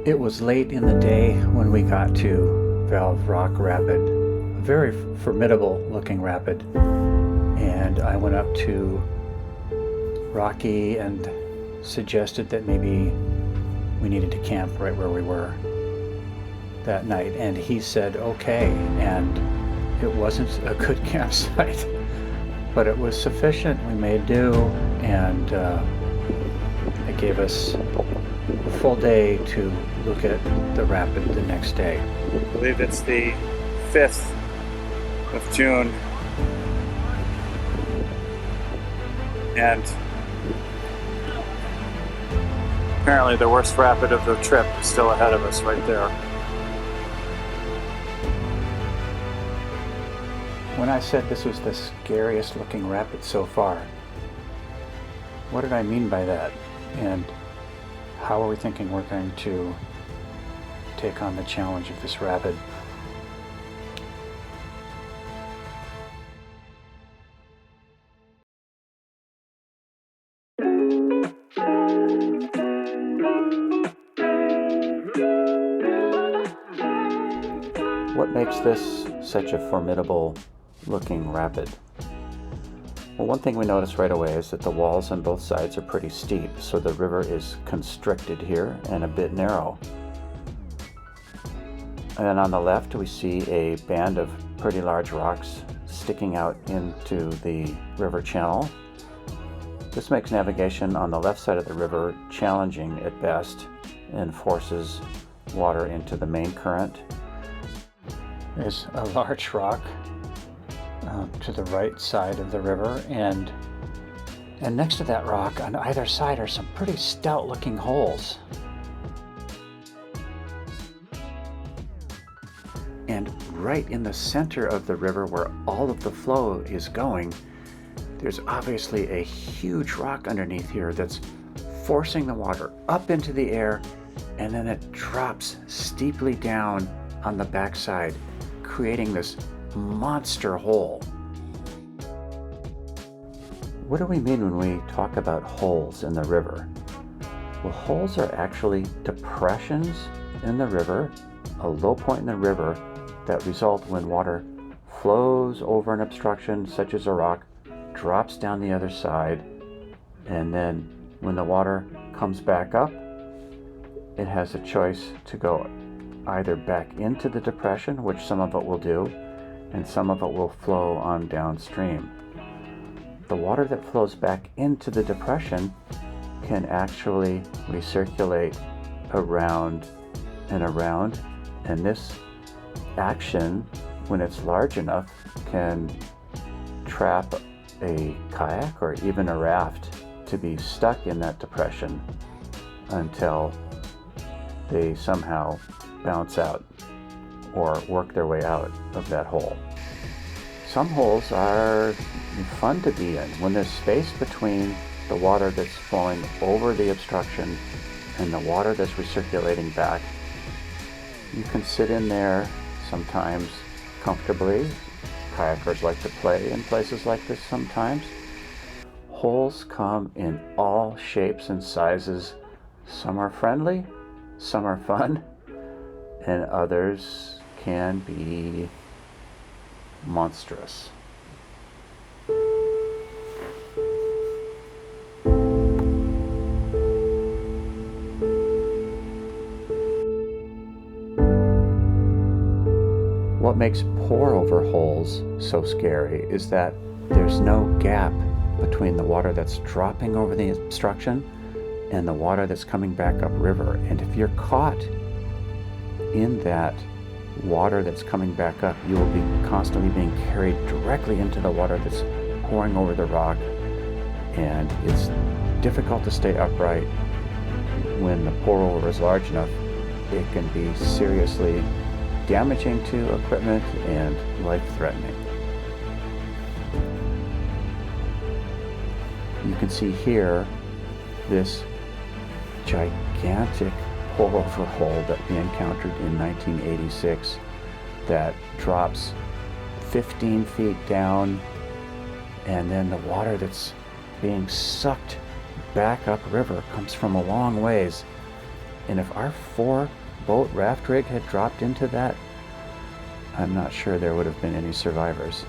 It was late in the day when we got to Valve Rock Rapid, a very formidable looking rapid, and I went up to Rocky and suggested that maybe we needed to camp right where we were that night, and he said okay, and it wasn't a good campsite, but it was sufficient. We made do, and it gave us a full day to look at the rapid the next day. I believe it's the 5th of June, and apparently the worst rapid of the trip is still ahead of us right there. When I said this was the scariest looking rapid so far, what did I mean by that? And how are we thinking we're going to take on the challenge of this rapid? What makes this such a formidable looking rapid? Well, one thing we notice right away is that the walls on both sides are pretty steep, so the river is constricted here and a bit narrow. And then on the left we see a band of pretty large rocks sticking out into the river channel. This makes navigation on the left side of the river challenging at best and forces water into the main current. There's a large rock to the right side of the river, and next to that rock on either side are some pretty stout looking holes. And right in the center of the river where all of the flow is going, there's obviously a huge rock underneath here that's forcing the water up into the air, and then it drops steeply down on the backside, creating this monster hole. What do we mean when we talk about holes in the river? Well, holes are actually depressions in the river, a low point in the river that result when water flows over an obstruction such as a rock, drops down the other side, and then when the water comes back up, it has a choice to go either back into the depression, which some of it will do, and some of it will flow on downstream. The water that flows back into the depression can actually recirculate around and around, and this action, when it's large enough, can trap a kayak or even a raft to be stuck in that depression until they somehow bounce out or work their way out of that hole. Some holes are fun to be in when there's space between the water that's flowing over the obstruction and the water that's recirculating back. You can sit in there sometimes comfortably. Kayakers like to play in places like this sometimes. Holes come in all shapes and sizes. Some are friendly, some are fun, and others can be monstrous. What makes pour-over holes so scary is that there's no gap between the water that's dropping over the obstruction and the water that's coming back upriver. And if you're caught in that water that's coming back up, you will be constantly being carried directly into the water that's pouring over the rock, and it's difficult to stay upright. When the pour-over is large enough, it can be seriously damaging to equipment and life-threatening. You can see here this gigantic pour-over hole that we encountered in 1986 that drops 15 feet down, and then the water that's being sucked back upriver comes from a long ways, And if our 4-boat raft rig had dropped into that, I'm not sure there would have been any survivors.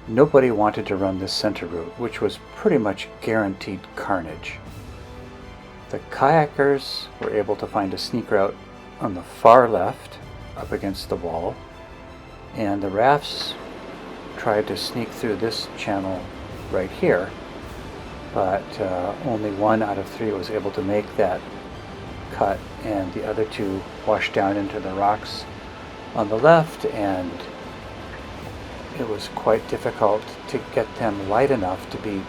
Nobody wanted to run this center route, which was pretty much guaranteed carnage. The kayakers were able to find a sneak route on the far left, up against the wall, and the rafts tried to sneak through this channel right here, but only 1 out of 3 was able to make that cut, and the other 2 washed down into the rocks on the left, and it was quite difficult to get them light enough to be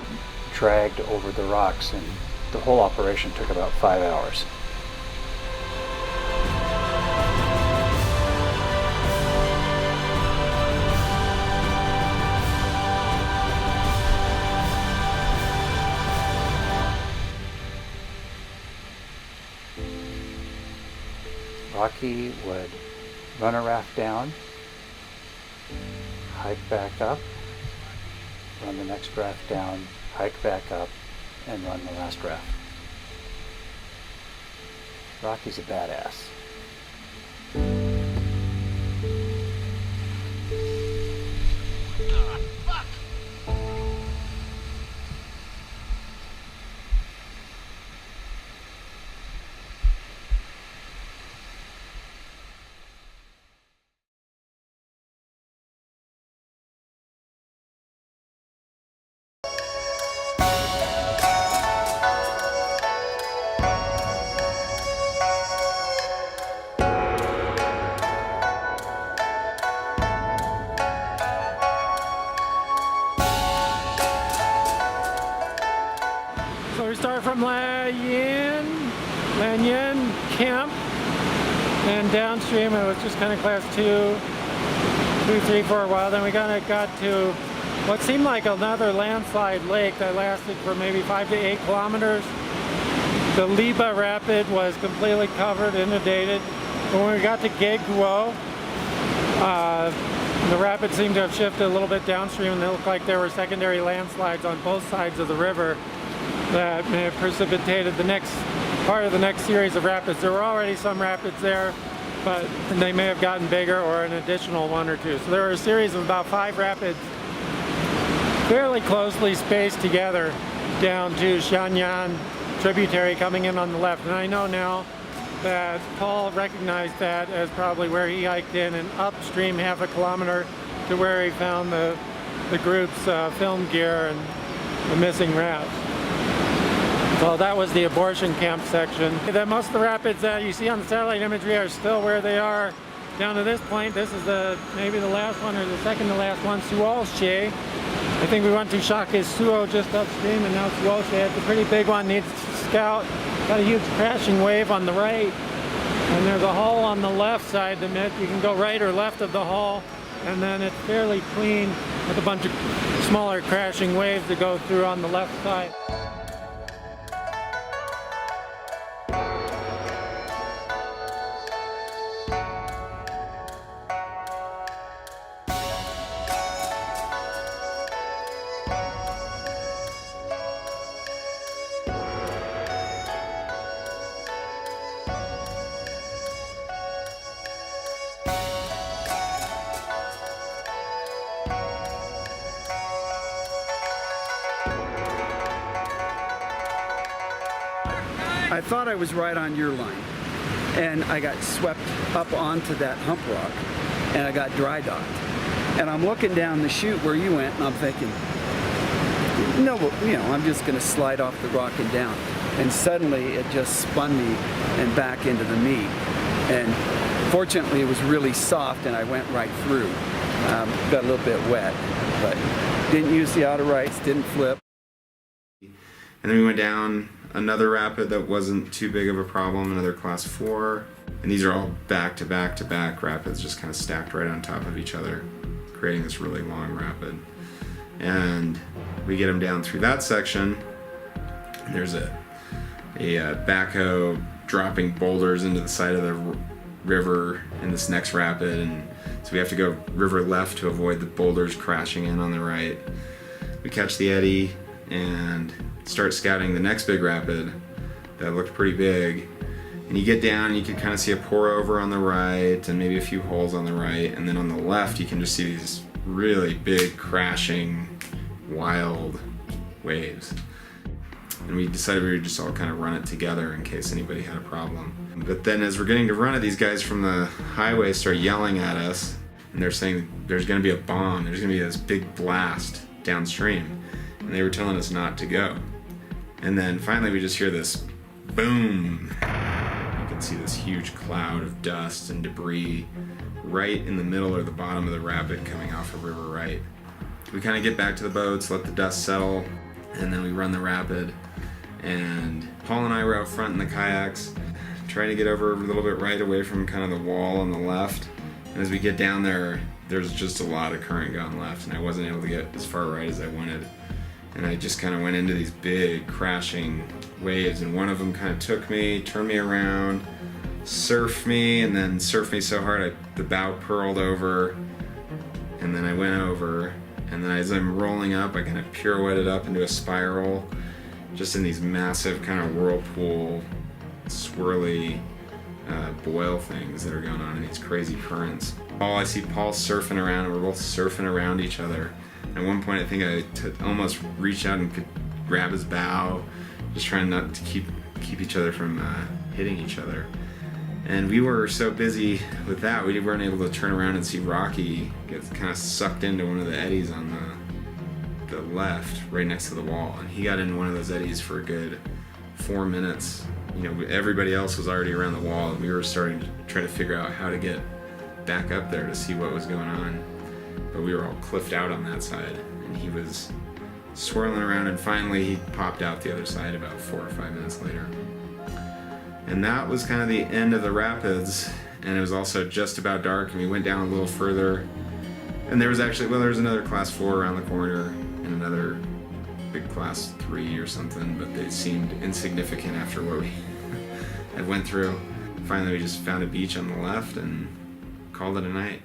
dragged over the rocks, and the whole operation took about 5 hours. Rocky would run a raft down, hike back up, run the next raft down, hike back up, and run the last raft. Rocky's a badass. So we start from Lanyan Camp, and downstream it was just kind of class 2, 3 for a while. Then we kind of got to what seemed like another landslide lake that lasted for maybe 5 to 8 kilometers. The Liba Rapid was completely covered, inundated. When we got to Geguo, the rapid seemed to have shifted a little bit downstream, and it looked like there were secondary landslides on both sides of the river that may have precipitated the next part of the next series of rapids. There were already some rapids there, but they may have gotten bigger, or an additional 1 or 2. So there were a series of about 5 rapids fairly closely spaced together down to Shanyan tributary coming in on the left. And I know now that Paul recognized that as probably where he hiked in and upstream half a kilometer to where he found the group's film gear and the missing rafts. Well, that was the abortion camp section. Most of the rapids that you see on the satellite imagery are still where they are down to this point. This is maybe the last one, or the second to last one, Suolche. I think we went to Shake Suo just upstream, and now Suolche. It's a pretty big one, needs to scout. Got a huge crashing wave on the right, and there's a hull on the left side. You can go right or left of the hull, and then it's fairly clean with a bunch of smaller crashing waves that go through on the left side. I thought I was right on your line, and I got swept up onto that hump rock, and I got dry docked. And I'm looking down the chute where you went, and I'm thinking, no, I'm just going to slide off the rock and down. And suddenly it just spun me and back into the meat. And fortunately it was really soft, and I went right through. Got a little bit wet, but didn't use the outer rights, didn't flip. And then we went down another rapid that wasn't too big of a problem, another class 4. And these are all back to back to back rapids, just kind of stacked right on top of each other, creating this really long rapid. And we get them down through that section. There's a backhoe dropping boulders into the side of the river in this next rapid, and so we have to go river left to avoid the boulders crashing in on the right. We catch the eddy and start scouting the next big rapid that looked pretty big. And you get down and you can kind of see a pour over on the right and maybe a few holes on the right. And then on the left, you can just see these really big, crashing, wild waves. And we decided we would just all kind of run it together in case anybody had a problem. But then as we're getting to run it, these guys from the highway start yelling at us. And they're saying there's going to be a bomb. There's going to be this big blast downstream. And they were telling us not to go. And then finally we just hear this boom. You can see this huge cloud of dust and debris right in the middle or the bottom of the rapid coming off of River Right. We kind of get back to the boats, let the dust settle, and then we run the rapid. And Paul and I were out front in the kayaks, trying to get over a little bit right away from kind of the wall on the left. And as we get down there, there's just a lot of current going left, and I wasn't able to get as far right as I wanted. And I just kind of went into these big crashing waves, and one of them kind of took me, turned me around, surfed me, and then surfed me so hard the bow purled over, and then I went over, and then as I'm rolling up, I kind of pirouetted up into a spiral, just in these massive kind of whirlpool, swirly boil things that are going on in these crazy currents. I see Paul surfing around, and we're both surfing around each other. At one point, I think I almost reached out and could grab his bow, just trying not to keep each other from hitting each other. And we were so busy with that, we weren't able to turn around and see Rocky get kind of sucked into one of the eddies on the left, right next to the wall. And he got in one of those eddies for a good 4 minutes. You know, everybody else was already around the wall, and we were starting to try to figure out how to get back up there to see what was going on. But we were all cliffed out on that side, and he was swirling around, and finally he popped out the other side about 4 or 5 minutes later. And that was kind of the end of the rapids, and it was also just about dark, and we went down a little further, and there was another class 4 around the corner and another big class 3 or something, but they seemed insignificant after what we had went through. Finally we just found a beach on the left and called it a night.